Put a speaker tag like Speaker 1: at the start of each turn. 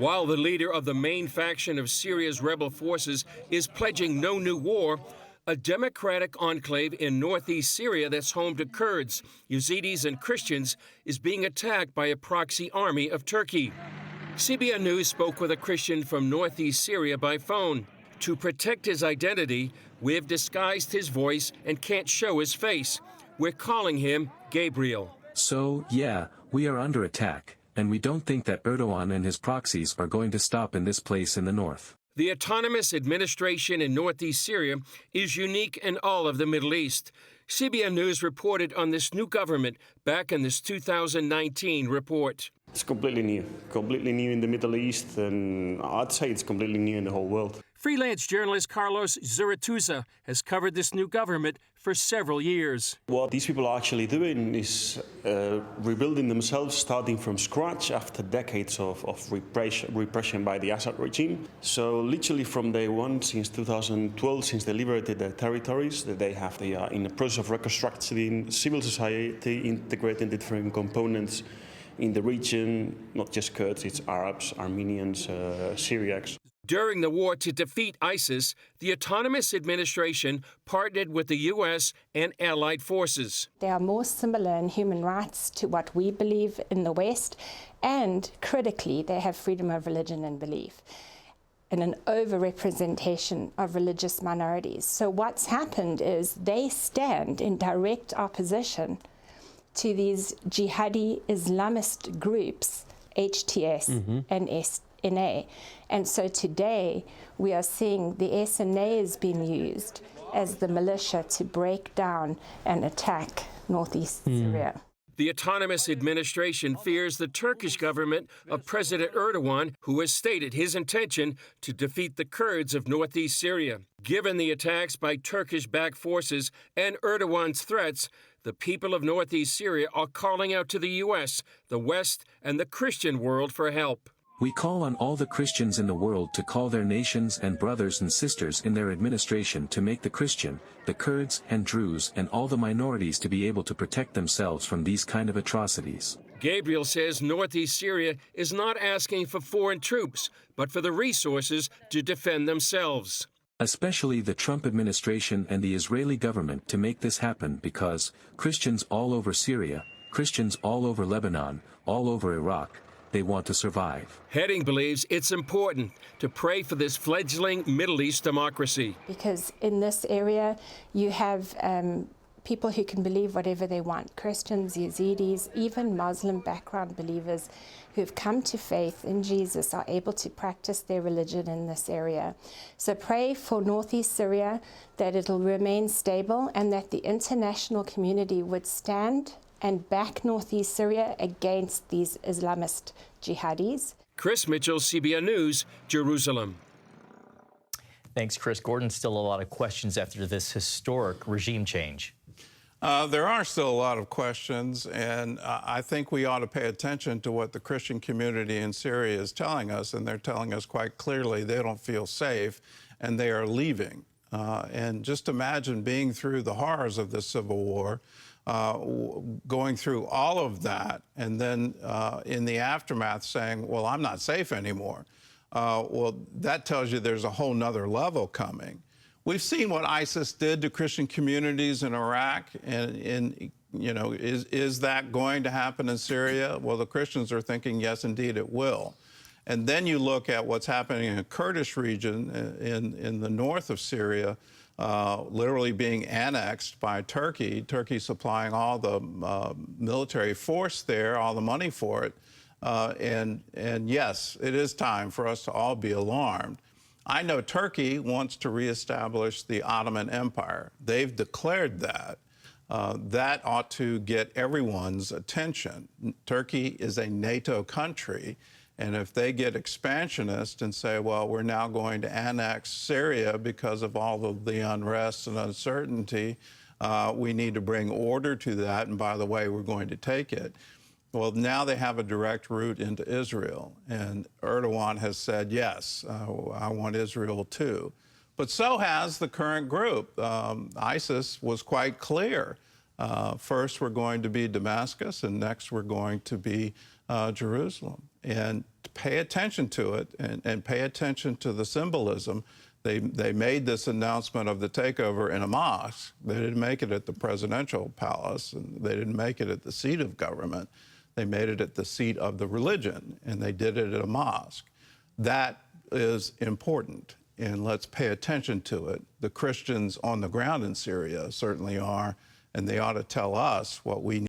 Speaker 1: While the leader of the main faction of Syria's rebel forces is pledging no new war, a democratic enclave in northeast Syria that's home to Kurds, Yazidis, and Christians is being attacked by a proxy army of Turkey. CBN News spoke with a Christian from northeast Syria by phone. To protect his identity, we've disguised his voice and can't show his face. We're calling him Gabriel.
Speaker 2: So, yeah, we are under attack, and we don't think that Erdogan and his proxies are going to stop in this place in the north.
Speaker 1: The autonomous administration in northeast Syria is unique in all of the Middle East. CBN News reported on this new government back in this 2019 report.
Speaker 3: It's completely new in the Middle East, and I'd say it's completely new in the whole world.
Speaker 1: Freelance journalist Carlos Zurituza has covered this new government for several years.
Speaker 3: What these people are actually doing is rebuilding themselves, starting from scratch after decades of repression by the Assad regime. So literally from day one, since 2012, since they liberated their territories, they are in the process of reconstructing civil society, integrating different components in the region, not just Kurds, it's Arabs, Armenians, Syriacs.
Speaker 1: During the war to defeat ISIS, the autonomous administration partnered with the U.S. and allied forces.
Speaker 4: They are more similar in human rights to what we believe in the West, and critically, they have freedom of religion and belief and an overrepresentation of religious minorities. So what's happened is they stand in direct opposition to these jihadi Islamist groups, HTS and SNA. And so today we are seeing the SNA is being used as the militia to break down and attack northeast Syria.
Speaker 1: The autonomous administration fears the Turkish government of President Erdogan, who has stated his intention to defeat the Kurds of northeast Syria. Given the attacks by Turkish-backed forces and Erdogan's threats, the people of northeast Syria are calling out to the U.S., the West, and the Christian world for help.
Speaker 2: We call on all the Christians in the world to call their nations and brothers and sisters in their administration to make the Christian, the Kurds and Druze and all the minorities to be able to protect themselves from these kind of atrocities.
Speaker 1: Gabriel says northeast Syria is not asking for foreign troops, but for the resources to defend themselves.
Speaker 2: Especially the Trump administration and the Israeli government to make this happen, because Christians all over Syria, Christians all over Lebanon, all over Iraq, they want to survive.
Speaker 1: Heading believes it's important to pray for this fledgling Middle East democracy.
Speaker 4: Because in this area, you have people who can believe whatever they want. Christians, Yazidis, even Muslim background believers who have come to faith in Jesus are able to practice their religion in this area. So pray for northeast Syria, that it'll remain stable and that the international community would stand and back northeast Syria against these Islamist jihadis.
Speaker 1: Chris Mitchell, CBN News, Jerusalem.
Speaker 5: Thanks, Chris. Gordon, still a lot of questions after this historic regime change.
Speaker 6: There are still a lot of questions, and I think we ought to pay attention to what the Christian community in Syria is telling us, and they're telling us quite clearly they don't feel safe, and they are leaving. And just imagine being through the horrors of this civil war, going through all of that, and then in the aftermath saying, well, I'm not safe anymore. Well, that tells you there's a whole nother level coming. We've seen what ISIS did to Christian communities in Iraq, and you know, is that going to happen in Syria? Well, the Christians are thinking, yes, indeed, it will. And then you look at what's happening in the Kurdish region in the north of Syria, literally being annexed by Turkey, Turkey supplying all the military force there, all the money for it. And yes, it is time for us to all be alarmed. I know Turkey wants to reestablish the Ottoman Empire. They've declared that. That ought to get everyone's attention. Turkey is a NATO country, and if they get expansionist and say, well, we're now going to annex Syria because of all of the unrest and uncertainty, we need to bring order to that, and by the way, we're going to take it. Well, now they have a direct route into Israel, and Erdogan has said, yes, I want Israel too. But so has the current group. ISIS was quite clear. First, we're going to be Damascus, and next we're going to be Jerusalem. And pay attention to it and pay attention to the symbolism. They made this announcement of the takeover in a mosque. They didn't make it at the presidential palace, and they didn't make it at the seat of government. They made it at the seat of the religion, and they did it at a mosque. That is important, and let's pay attention to it. The Christians on the ground in Syria certainly are, and they ought to tell us what we need.